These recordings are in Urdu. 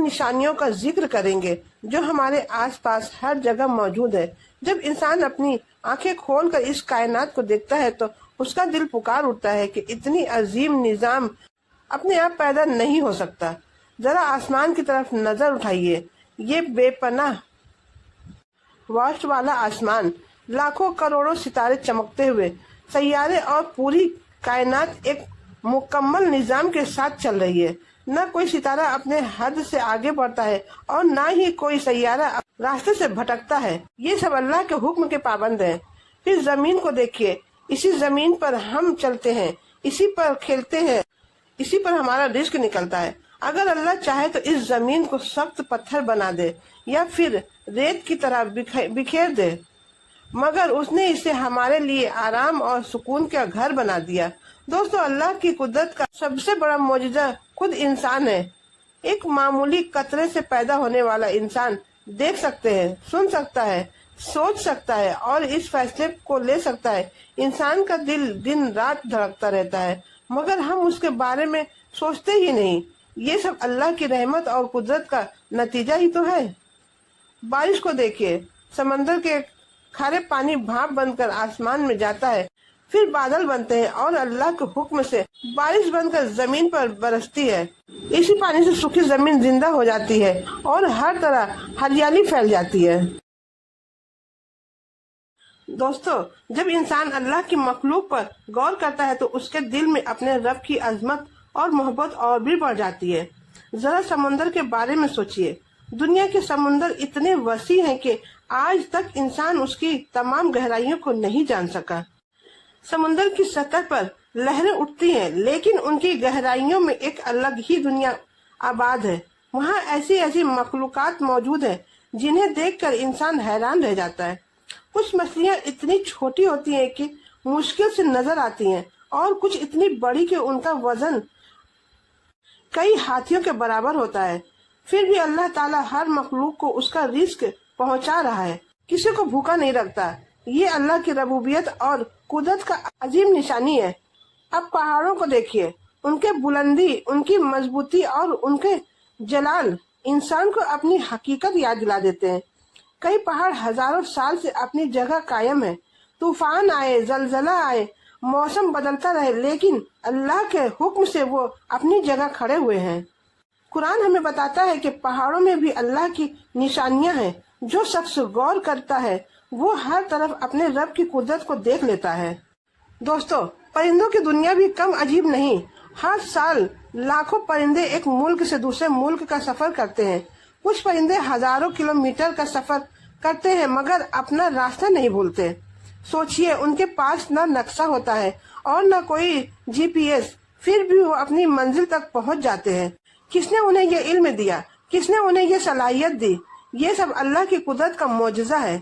نشانیوں کا ذکر کریں گے جو ہمارے آس پاس ہر جگہ موجود ہے۔ جب انسان اپنی آنکھیں کھول کر اس کائنات کو دیکھتا ہے تو اس کا دل پکار اٹھتا ہے کہ اتنی عظیم نظام اپنے آپ پیدا نہیں ہو سکتا۔ ذرا آسمان کی طرف نظر اٹھائیے، یہ بے پناہ واسط والا آسمان، لاکھوں کروڑوں ستارے چمکتے ہوئے، سیارے اور پوری کائنات ایک مکمل نظام کے ساتھ چل رہی ہے۔ نہ کوئی ستارہ اپنے حد سے آگے بڑھتا ہے اور نہ ہی کوئی سیارہ راستے سے بھٹکتا ہے۔ یہ سب اللہ کے حکم کے پابند ہیں۔ پھر زمین کو دیکھیے، اسی زمین پر ہم چلتے ہیں، اسی پر کھیلتے ہیں، اسی پر ہمارا رزق نکلتا ہے۔ اگر اللہ چاہے تو اس زمین کو سخت پتھر بنا دے یا پھر ریت کی طرح بکھیر دے، مگر اس نے اسے ہمارے لیے آرام اور سکون کا گھر بنا دیا۔ دوستو، اللہ کی قدرت کا سب سے بڑا معجزہ خود انسان ہے۔ ایک معمولی قطرے سے پیدا ہونے والا انسان دیکھ سکتے ہیں، سن سکتا ہے، سوچ سکتا ہے اور اس فیصلے کو لے سکتا ہے۔ انسان کا دل دن رات دھڑکتا رہتا ہے مگر ہم اس کے بارے میں سوچتے ہی نہیں۔ یہ سب اللہ کی رحمت اور قدرت کا نتیجہ ہی تو ہے۔ بارش کو دیکھیے، سمندر کے کھارے پانی بھاپ بن کر آسمان میں جاتا ہے، پھر بادل بنتے ہیں اور اللہ کے حکم سے بارش بن کر زمین پر برستی ہے۔ اسی پانی سے سوکھی زمین زندہ ہو جاتی ہے اور ہر طرح ہریالی پھیل جاتی ہے۔ دوستو، جب انسان اللہ کی مخلوق پر غور کرتا ہے تو اس کے دل میں اپنے رب کی عظمت اور محبت اور بھی بڑھ جاتی ہے۔ ذرا سمندر کے بارے میں سوچئے، دنیا کے سمندر اتنے وسیع ہیں کہ آج تک انسان اس کی تمام گہرائیوں کو نہیں جان سکا۔ سمندر کی سطح پر لہریں اٹھتی ہیں لیکن ان کی گہرائیوں میں ایک الگ ہی دنیا آباد ہے۔ وہاں ایسی ایسی مخلوقات موجود ہیں جنہیں دیکھ کر انسان حیران رہ جاتا ہے۔ کچھ مچھلیاں اتنی چھوٹی ہوتی ہیں کہ مشکل سے نظر آتی ہیں اور کچھ اتنی بڑی کہ ان کا وزن کئی ہاتھیوں کے برابر ہوتا ہے۔ پھر بھی اللہ تعالیٰ ہر مخلوق کو اس کا رزق پہنچا رہا ہے، کسی کو بھوکا نہیں رکھتا۔ یہ اللہ کی ربوبیت اور قدرت کا عظیم نشانی ہے۔ اب پہاڑوں کو دیکھیے، ان کے بلندی، ان کی مضبوطی اور ان کے جلال انسان کو اپنی حقیقت یاد دلا دیتے ہیں۔ کئی پہاڑ ہزاروں سال سے اپنی جگہ قائم ہے، طوفان آئے، زلزلہ آئے، موسم بدلتا رہے، لیکن اللہ کے حکم سے وہ اپنی جگہ کھڑے ہوئے ہیں۔ قرآن ہمیں بتاتا ہے کہ پہاڑوں میں بھی اللہ کی نشانیاں ہیں۔ جو شخص غور کرتا ہے وہ ہر طرف اپنے رب کی قدرت کو دیکھ لیتا ہے۔ دوستو، پرندوں کی دنیا بھی کم عجیب نہیں۔ ہر سال لاکھوں پرندے ایک ملک سے دوسرے ملک کا سفر کرتے ہیں۔ کچھ پرندے ہزاروں کلومیٹر کا سفر کرتے ہیں مگر اپنا راستہ نہیں بھولتے۔ سوچئے، ان کے پاس نہ نقشہ ہوتا ہے اور نہ کوئی GPS، پھر بھی وہ اپنی منزل تک پہنچ جاتے ہیں۔ کس نے انہیں یہ علم دیا؟ کس نے انہیں یہ صلاحیت دی؟ یہ سب اللہ کی قدرت کا معجزہ ہے۔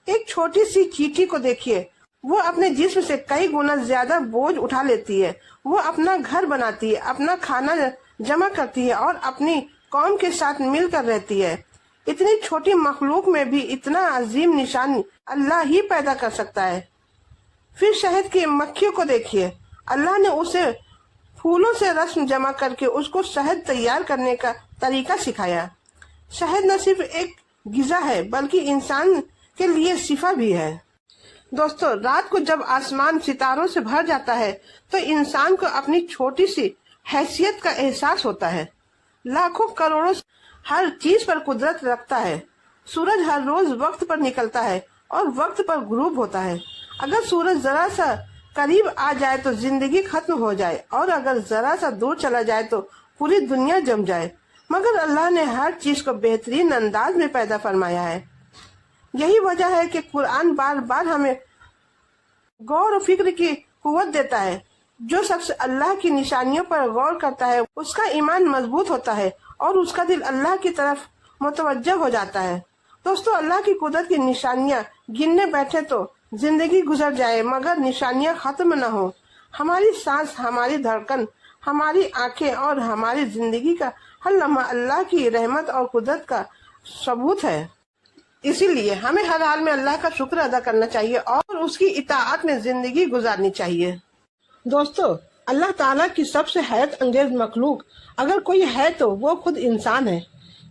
ایک چھوٹی سی چیٹی کو دیکھیے، وہ اپنے جسم سے کئی گنا زیادہ بوجھ اٹھا لیتی ہے۔ وہ اپنا گھر بناتی ہے، اپنا کھانا جمع کرتی ہے اور اپنی قوم کے ساتھ مل کر رہتی ہے۔ اتنی چھوٹی مخلوق میں بھی اتنا عظیم نشان اللہ ہی پیدا کر سکتا ہے۔ پھر شہد کی مکھیوں کو دیکھیے، اللہ نے اسے پھولوں سے رسم جمع کر کے اس کو شہد تیار کرنے کا طریقہ سکھایا۔ شہد نہ صرف ایک غذا ہے بلکہ انسان کے لیے شفا بھی ہے۔ دوستو، رات کو جب آسمان ستاروں سے بھر جاتا ہے تو انسان کو اپنی چھوٹی سی حیثیت کا احساس ہوتا ہے۔ لاکھوں کروڑوں ہر چیز پر قدرت رکھتا ہے۔ سورج ہر روز وقت پر نکلتا ہے اور وقت پر غروب ہوتا ہے۔ اگر سورج ذرا سا قریب آ جائے تو زندگی ختم ہو جائے اور اگر ذرا سا دور چلا جائے تو پوری دنیا جم جائے، مگر اللہ نے ہر چیز کو بہترین انداز میں پیدا فرمایا ہے۔ یہی وجہ ہے کہ قرآن بار بار ہمیں غور و فکر کی قوت دیتا ہے۔ جو شخص اللہ کی نشانیوں پر غور کرتا ہے اس کا ایمان مضبوط ہوتا ہے اور اس کا دل اللہ کی طرف متوجہ ہو جاتا ہے۔ دوستو، اللہ کی قدرت کی نشانیاں گننے بیٹھے تو زندگی گزر جائے مگر نشانیاں ختم نہ ہو۔ ہماری سانس، ہماری دھڑکن، ہماری آنکھیں اور ہماری زندگی کا ہر لمحہ اللہ کی رحمت اور قدرت کا ثبوت ہے۔ اسی لیے ہمیں ہر حال میں اللہ کا شکر ادا کرنا چاہیے اور اس کی اطاعت میں زندگی گزارنی چاہیے۔ دوستو، اللہ تعالیٰ کی سب سے حیرت انگیز مخلوق اگر کوئی ہے تو وہ خود انسان ہے۔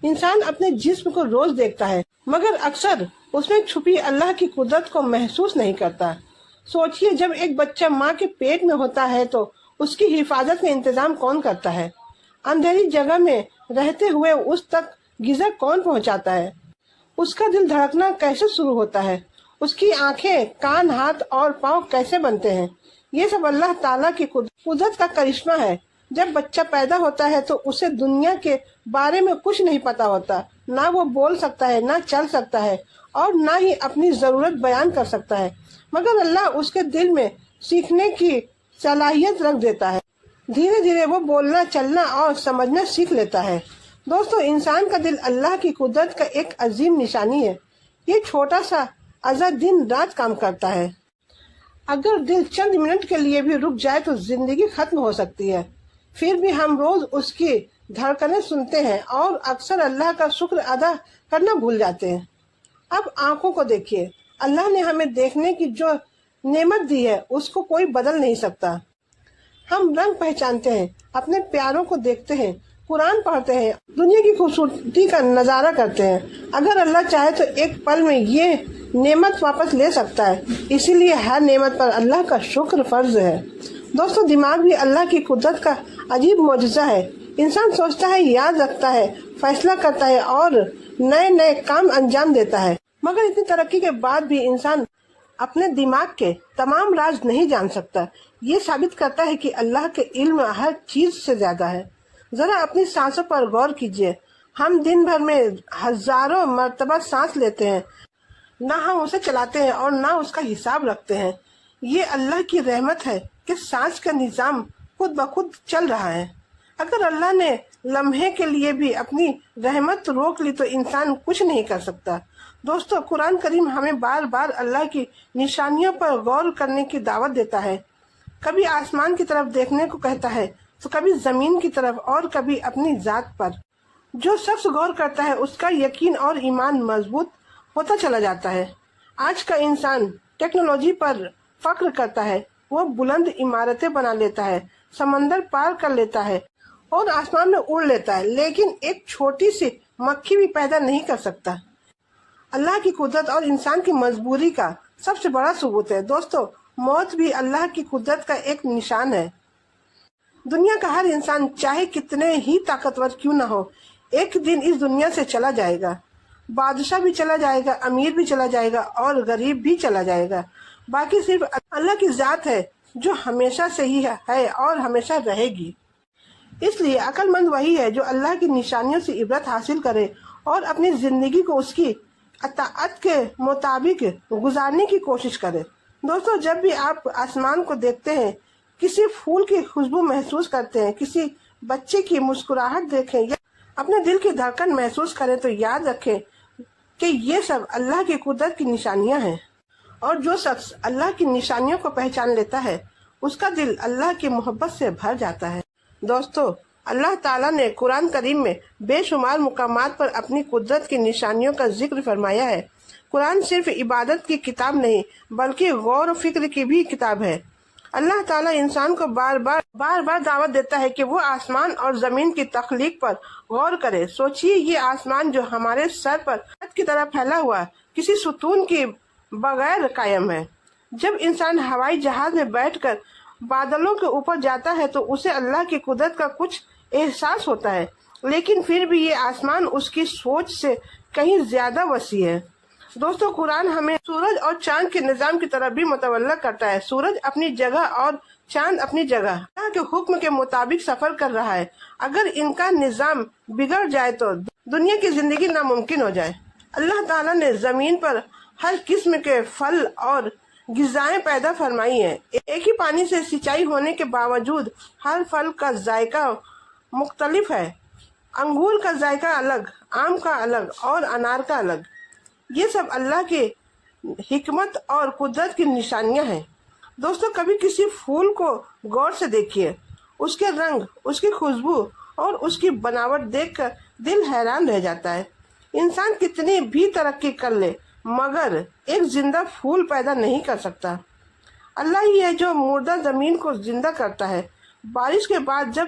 انسان اپنے جسم کو روز دیکھتا ہے مگر اکثر اس میں چھپی اللہ کی قدرت کو محسوس نہیں کرتا۔ سوچئے جب ایک بچہ ماں کے پیٹ میں ہوتا ہے تو اس کی حفاظت کا انتظام کون کرتا ہے؟ اندھیری جگہ میں رہتے ہوئے اس تک غذا کون پہنچاتا ہے؟ اس کا دل دھڑکنا کیسے شروع ہوتا ہے؟ اس کی آنکھیں، کان، ہاتھ اور پاؤں کیسے بنتے ہیں؟ یہ سب اللہ تعالیٰ کی قدرت کا کرشمہ ہے۔ جب بچہ پیدا ہوتا ہے تو اسے دنیا کے بارے میں کچھ نہیں پتا ہوتا، نہ وہ بول سکتا ہے، نہ چل سکتا ہے اور نہ ہی اپنی ضرورت بیان کر سکتا ہے، مگر اللہ اس کے دل میں سیکھنے کی صلاحیت رکھ دیتا ہے۔ دھیرے دھیرے وہ بولنا، چلنا اور سمجھنا سیکھ لیتا ہے۔ دوستو، انسان کا دل اللہ کی قدرت کا ایک عظیم نشانی ہے۔ یہ چھوٹا سا اعضا دن رات کام کرتا ہے۔ اگر دل چند منٹ کے لیے بھی رک جائے تو زندگی ختم ہو سکتی ہے، پھر بھی ہم روز اس کی دھڑکنیں سنتے ہیں اور اکثر اللہ کا شکر ادا کرنا بھول جاتے ہیں۔ اب آنکھوں کو دیکھیے، اللہ نے ہمیں دیکھنے کی جو نعمت دی ہے اس کو کوئی بدل نہیں سکتا۔ ہم رنگ پہچانتے ہیں، اپنے پیاروں کو دیکھتے ہیں، قرآن پڑھتے ہیں، دنیا کی خوبصورتی کا نظارہ کرتے ہیں۔ اگر اللہ چاہے تو ایک پل میں یہ نعمت واپس لے سکتا ہے، اسی لیے ہر نعمت پر اللہ کا شکر فرض ہے۔ دوستو، دماغ بھی اللہ کی قدرت کا عجیب معجزہ ہے۔ انسان سوچتا ہے، یاد رکھتا ہے، فیصلہ کرتا ہے اور نئے نئے کام انجام دیتا ہے، مگر اتنی ترقی کے بعد بھی انسان اپنے دماغ کے تمام راز نہیں جان سکتا۔ یہ ثابت کرتا ہے کہ اللہ کے علم ہر چیز سے زیادہ ہے۔ ذرا اپنی سانسوں پر غور کیجئے۔ ہم دن بھر میں ہزاروں مرتبہ سانس لیتے ہیں، نہ ہم اسے چلاتے ہیں اور نہ اس کا حساب رکھتے ہیں۔ یہ اللہ کی رحمت ہے کہ سانس کا نظام خود بخود چل رہا ہے۔ اگر اللہ نے لمحے کے لیے بھی اپنی رحمت روک لی تو انسان کچھ نہیں کر سکتا۔ دوستو، قرآن کریم ہمیں بار بار اللہ کی نشانیوں پر غور کرنے کی دعوت دیتا ہے۔ کبھی آسمان کی طرف دیکھنے کو کہتا ہے تو کبھی زمین کی طرف اور کبھی اپنی ذات پر۔ جو شخص غور کرتا ہے اس کا یقین اور ایمان مضبوط ہوتا چلا جاتا ہے۔ آج کا انسان ٹیکنالوجی پر فخر کرتا ہے، وہ بلند عمارتیں بنا لیتا ہے، سمندر پار کر لیتا ہے اور آسمان میں اڑ لیتا ہے، لیکن ایک چھوٹی سی مکھی بھی پیدا نہیں کر سکتا۔ اللہ کی قدرت اور انسان کی مجبوری کا سب سے بڑا ثبوت ہے۔ دوستو، موت بھی اللہ کی قدرت کا ایک نشان ہے۔ دنیا کا ہر انسان چاہے کتنے ہی طاقتور کیوں نہ ہو، ایک دن اس دنیا سے چلا جائے گا۔ بادشاہ بھی چلا جائے گا، امیر بھی چلا جائے گا اور غریب بھی چلا جائے گا۔ باقی صرف اللہ کی ذات ہے جو ہمیشہ سے ہی ہے اور ہمیشہ رہے گی۔ اس لیے عقل مند وہی ہے جو اللہ کی نشانیوں سے عبرت حاصل کرے اور اپنی زندگی کو اس کی اطاعت کے مطابق گزارنے کی کوشش کرے۔ دوستو، جب بھی آپ آسمان کو دیکھتے ہیں، کسی پھول کی خوشبو محسوس کرتے ہیں، کسی بچے کی مسکراہٹ دیکھیں یا اپنے دل کی دھڑکن محسوس کریں تو یاد رکھیں کہ یہ سب اللہ کی قدرت کی نشانیاں ہیں، اور جو شخص اللہ کی نشانیوں کو پہچان لیتا ہے اس کا دل اللہ کی محبت سے بھر جاتا ہے۔ دوستو، اللہ تعالیٰ نے قرآن کریم میں بے شمار مقامات پر اپنی قدرت کی نشانیوں کا ذکر فرمایا ہے۔ قرآن صرف عبادت کی کتاب نہیں بلکہ غور و فکر کی بھی کتاب ہے۔ اللہ تعالیٰ انسان کو بار بار دعوت دیتا ہے کہ وہ آسمان اور زمین کی تخلیق پر غور کرے۔ سوچئے، یہ آسمان جو ہمارے سر پر چھت کی طرح پھیلا ہوا کسی ستون کے بغیر قائم ہے۔ جب انسان ہوائی جہاز میں بیٹھ کر بادلوں کے اوپر جاتا ہے تو اسے اللہ کی قدرت کا کچھ احساس ہوتا ہے، لیکن پھر بھی یہ آسمان اس کی سوچ سے کہیں زیادہ وسیع ہے۔ دوستو، قرآن ہمیں سورج اور چاند کے نظام کی طرف بھی متوجہ کرتا ہے۔ سورج اپنی جگہ اور چاند اپنی جگہ اللہ کے حکم کے مطابق سفر کر رہا ہے۔ اگر ان کا نظام بگڑ جائے تو دنیا کی زندگی ناممکن ہو جائے۔ اللہ تعالیٰ نے زمین پر ہر قسم کے پھل اور غذائیں پیدا فرمائی ہیں۔ ایک ہی پانی سے سینچائی ہونے کے باوجود ہر پھل کا ذائقہ مختلف ہے۔ انگور کا ذائقہ الگ، آم کا الگ اور انار کا الگ۔ یہ سب اللہ کی حکمت اور قدرت کی نشانیاں ہیں۔ دوستو، کبھی کسی پھول کو غور سے دیکھیے، اس کے رنگ، اس کی خوشبو اور اس کی بناوٹ دیکھ کر دل حیران رہ جاتا ہے۔ انسان کتنی بھی ترقی کر لے مگر ایک زندہ پھول پیدا نہیں کر سکتا۔ اللہ ہی ہے جو مردہ زمین کو زندہ کرتا ہے۔ بارش کے بعد جب